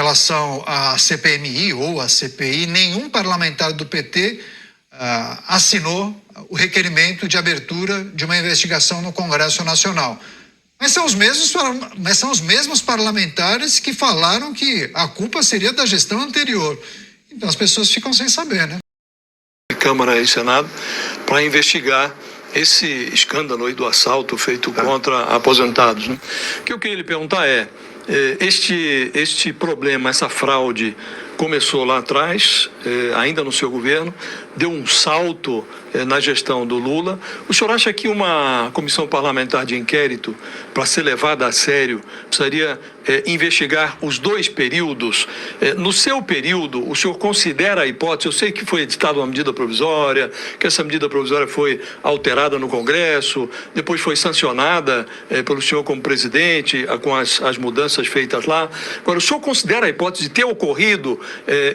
relação à CPMI ou à CPI, nenhum parlamentar do PT assinou o requerimento de abertura de uma investigação no Congresso Nacional. Mas são os mesmos parlamentares que falaram que a culpa seria da gestão anterior. Então as pessoas ficam sem saber, né? Câmara e Senado para investigar esse escândalo aí do assalto feito contra aposentados, né? O que eu queria lhe perguntar este problema, essa fraude começou lá atrás, ainda no seu governo, deu um salto na gestão do Lula. O senhor acha que uma comissão parlamentar de inquérito, para ser levada a sério, precisaria investigar os dois períodos? No seu período, o senhor considera a hipótese, eu sei que foi editada uma medida provisória, que essa medida provisória foi alterada no Congresso, depois foi sancionada pelo senhor como presidente, com as mudanças feitas lá. Agora, o senhor considera a hipótese de ter ocorrido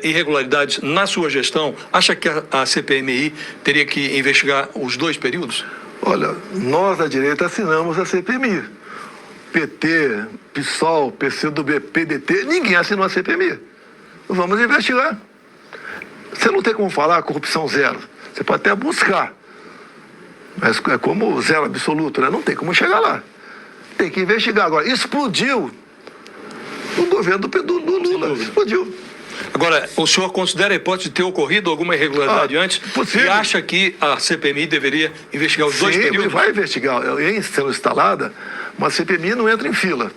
irregularidades na sua gestão? Acha que a CPMI teria que investigar os dois períodos? Olha, nós da direita assinamos a CPMI. PT, PSOL, PCdoB, PDT, ninguém assinou a CPMI. Vamos investigar. Você não tem como falar corrupção zero. Você pode até buscar. Mas é como zero absoluto, né? Não tem como chegar lá. Tem que investigar. Agora, explodiu o governo do Lula. Explodiu. Agora, o senhor considera a hipótese de ter ocorrido alguma irregularidade antes? Possível. E acha que a CPMI deveria investigar os dois períodos? Sim, vai investigar. Em sendo instalada, mas a CPMI não entra em fila.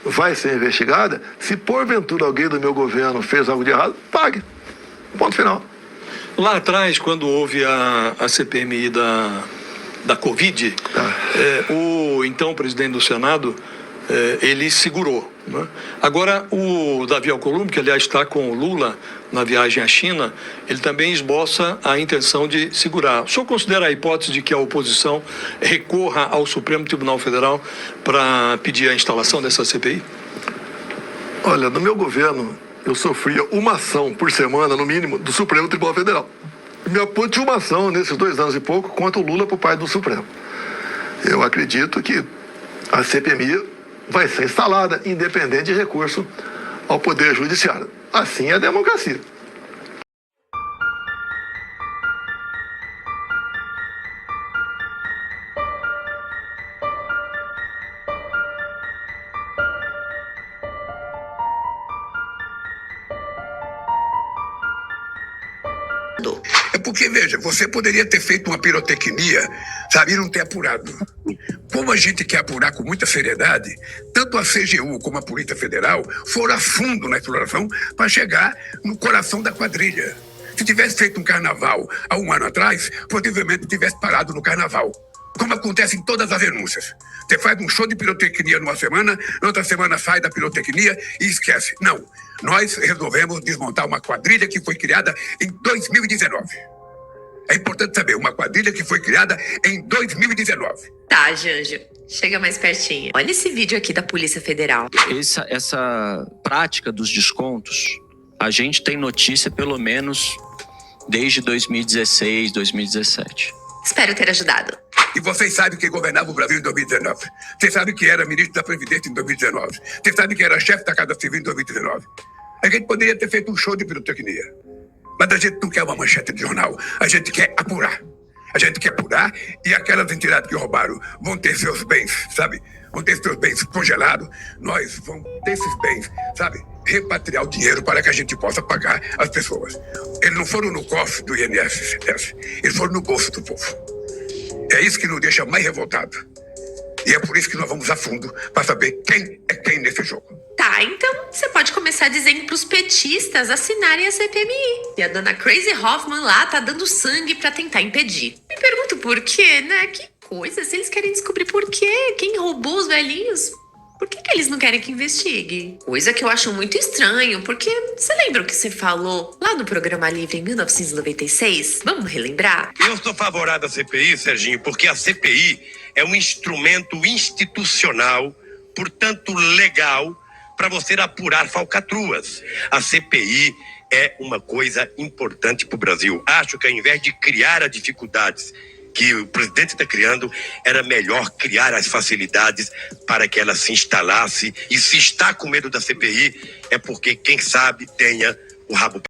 Vai ser investigada. Se porventura alguém do meu governo fez algo de errado, pague. Ponto final. Lá atrás, quando houve a CPMI da Covid, o então presidente do Senado, ele segurou, né? Agora, o Davi Alcolumbre, que aliás está com o Lula na viagem à China, ele também esboça a intenção de segurar. O senhor considera a hipótese de que a oposição recorra ao Supremo Tribunal Federal para pedir a instalação dessa CPI? Olha, no meu governo, eu sofria uma ação por semana, no mínimo, do Supremo Tribunal Federal. Me apoio de uma ação nesses 2 anos e pouco contra o Lula por parte do Supremo. Eu acredito que a CPMI vai ser instalada, independente de recurso ao Poder Judiciário. Assim é a democracia. É porque, veja, você poderia ter feito uma pirotecnia, sabe, e não ter apurado. Como a gente quer apurar com muita seriedade, tanto a CGU como a Polícia Federal foram a fundo na exploração para chegar no coração da quadrilha. Se tivesse feito um carnaval há um ano atrás, possivelmente tivesse parado no carnaval. Como acontece em todas as denúncias. Você faz um show de pirotecnia numa semana, na outra semana sai da pirotecnia e esquece. Não, nós resolvemos desmontar uma quadrilha que foi criada em 2019. É importante saber, uma quadrilha que foi criada em 2019. Tá, Janjo, chega mais pertinho. Olha esse vídeo aqui da Polícia Federal. Essa prática dos descontos, a gente tem notícia pelo menos desde 2016, 2017. Espero ter ajudado. E vocês sabem quem governava o Brasil em 2019. Vocês sabem que era ministro da Previdência em 2019. Vocês sabem que era chefe da Casa Civil em 2019. A gente poderia ter feito um show de pirotecnia. Mas a gente não quer uma manchete de jornal. A gente quer apurar. A gente quer apurar e aquelas entidades que roubaram vão ter seus bens, sabe? Vão ter seus bens congelados. Nós vamos ter esses bens, sabe? Repatriar o dinheiro para que a gente possa pagar as pessoas. Eles não foram no cofre do INSS. Eles foram no bolso do povo. É isso que nos deixa mais revoltado. E é por isso que nós vamos a fundo para saber quem é quem nesse jogo. Tá, então você pode começar dizendo pros petistas assinarem a CPMI. E a dona Crazy Hoffman lá tá dando sangue pra tentar impedir. Me pergunto por quê, né? Que coisa, se eles querem descobrir por quê, quem roubou os velhinhos, por que eles não querem que investigue? Coisa que eu acho muito estranho, porque você lembra o que você falou lá no Programa Livre em 1996? Vamos relembrar? Eu sou favorável à CPI, Serginho, porque a CPI é um instrumento institucional, portanto legal, para você apurar falcatruas. A CPI é uma coisa importante para o Brasil. Acho que ao invés de criar as dificuldades que o presidente está criando, era melhor criar as facilidades para que ela se instalasse. E se está com medo da CPI, é porque, quem sabe, tenha o rabo.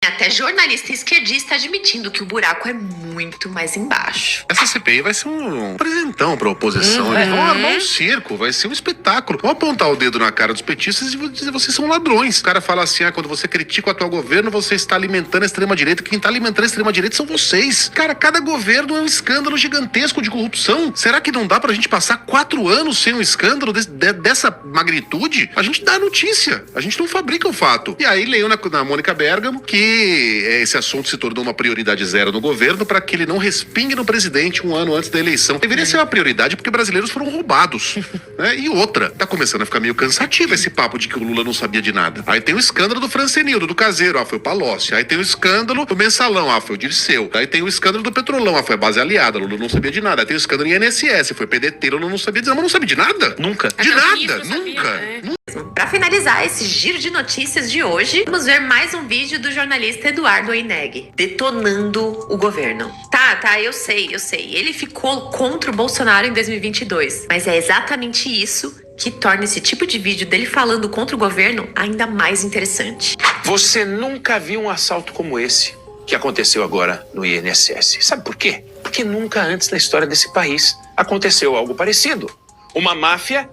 Até jornalista esquerdista admitindo que o buraco é muito mais embaixo. Essa CPI vai ser um presentão pra oposição. Eles vão armar um circo, vai ser um espetáculo. Vão apontar o dedo na cara dos petistas e vão dizer: vocês são ladrões. O cara fala assim: quando você critica o atual governo, você está alimentando a extrema-direita. Quem está alimentando a extrema-direita são vocês. Cara, cada governo é um escândalo gigantesco de corrupção. Será que não dá pra gente passar 4 anos sem um escândalo dessa magnitude? A gente dá a notícia, a gente não fabrica o fato. E aí leio na Mônica Bergamo que esse assunto se tornou uma prioridade zero no governo para que ele não respingue no presidente 1 ano antes da eleição. Deveria ser uma prioridade porque brasileiros foram roubados, né? E outra, tá começando a ficar meio cansativo esse papo de que o Lula não sabia de nada. Aí tem o escândalo do Francenildo, do Caseiro, foi o Palocci. Aí tem o escândalo do Mensalão, foi o Dirceu. Aí tem o escândalo do Petrolão, foi a base aliada, Lula não sabia de nada. Aí tem o escândalo do INSS, foi PDT, Lula não sabia de nada, mas não sabia de nada. Nunca. De nada, nunca. Para finalizar esse giro de notícias de hoje, vamos ver mais um vídeo do jornalista Eduardo Oineg, detonando o governo. Tá, eu sei. Ele ficou contra o Bolsonaro em 2022, mas é exatamente isso que torna esse tipo de vídeo dele falando contra o governo ainda mais interessante. Você nunca viu um assalto como esse que aconteceu agora no INSS. Sabe por quê? Porque nunca antes na história desse país aconteceu algo parecido. Uma máfia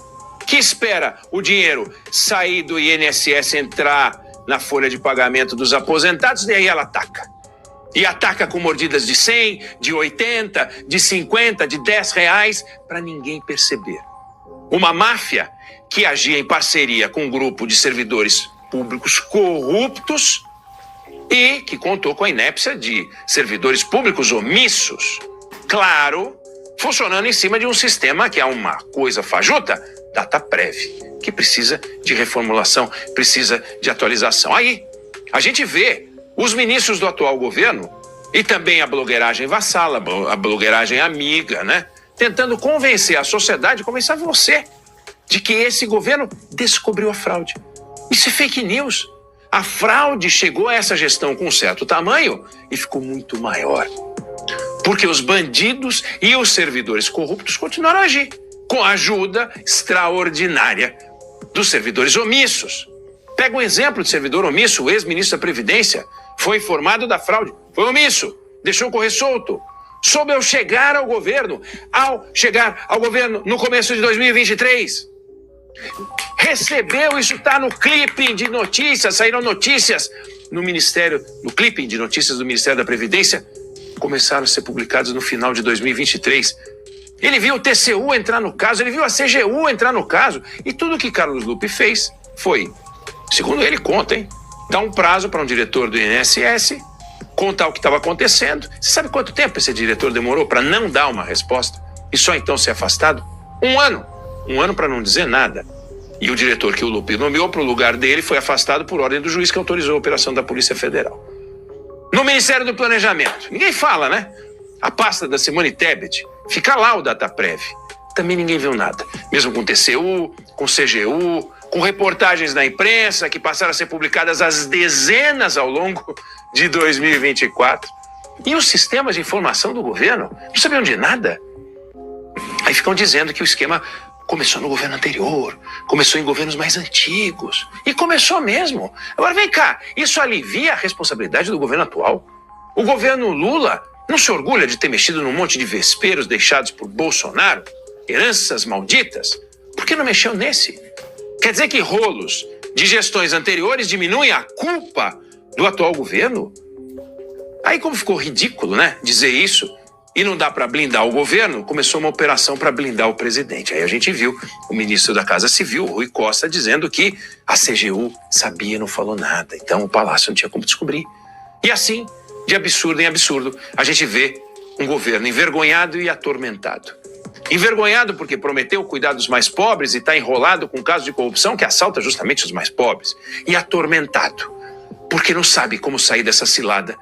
que espera o dinheiro sair do INSS, entrar na folha de pagamento dos aposentados, e aí ela ataca. E ataca com mordidas de 100, de 80, de 50, de 10 reais, para ninguém perceber. Uma máfia que agia em parceria com um grupo de servidores públicos corruptos e que contou com a inépcia de servidores públicos omissos. Claro, funcionando em cima de um sistema que é uma coisa fajuta, DataPrev, que precisa de reformulação, precisa de atualização. Aí, a gente vê os ministros do atual governo e também a blogueiragem vassala, a blogueiragem amiga, né? Tentando convencer a sociedade, convencer você, de que esse governo descobriu a fraude. Isso é fake news. A fraude chegou a essa gestão com um certo tamanho e ficou muito maior. Porque os bandidos e os servidores corruptos continuaram a agir, com a ajuda extraordinária dos servidores omissos. Pega um exemplo de servidor omisso, o ex-ministro da Previdência, foi informado da fraude, foi omisso, deixou correr solto. Soube ao chegar ao governo no começo de 2023. Recebeu, isso está no clipping de notícias, saíram notícias no clipping de notícias do Ministério da Previdência, começaram a ser publicados no final de 2023. Ele viu o TCU entrar no caso, ele viu a CGU entrar no caso. E tudo que Carlos Lupe fez foi, segundo ele conta, dar um prazo para um diretor do INSS contar o que estava acontecendo. Você sabe quanto tempo esse diretor demorou para não dar uma resposta e só então ser afastado? 1 ano. 1 ano para não dizer nada. E o diretor que o Lupe nomeou para o lugar dele foi afastado por ordem do juiz que autorizou a operação da Polícia Federal. No Ministério do Planejamento, ninguém fala, né? A pasta da Simone Tebet, fica lá o DataPrev. Também ninguém viu nada. Mesmo com TCU, com CGU, com reportagens na imprensa que passaram a ser publicadas às dezenas ao longo de 2024. E os sistemas de informação do governo não sabiam de nada. Aí ficam dizendo que o esquema começou no governo anterior, começou em governos mais antigos. E começou mesmo. Agora vem cá, isso alivia a responsabilidade do governo atual? O governo Lula não se orgulha de ter mexido num monte de vesperos deixados por Bolsonaro? Heranças malditas? Por que não mexeu nesse? Quer dizer que rolos de gestões anteriores diminuem a culpa do atual governo? Aí, como ficou ridículo, né, dizer isso, e não dá para blindar o governo, começou uma operação para blindar o presidente. Aí a gente viu o ministro da Casa Civil, Rui Costa, dizendo que a CGU sabia e não falou nada. Então o Palácio não tinha como descobrir. E assim, de absurdo em absurdo, a gente vê um governo envergonhado e atormentado. Envergonhado porque prometeu cuidar dos mais pobres e está enrolado com um caso de corrupção que assalta justamente os mais pobres. E atormentado porque não sabe como sair dessa cilada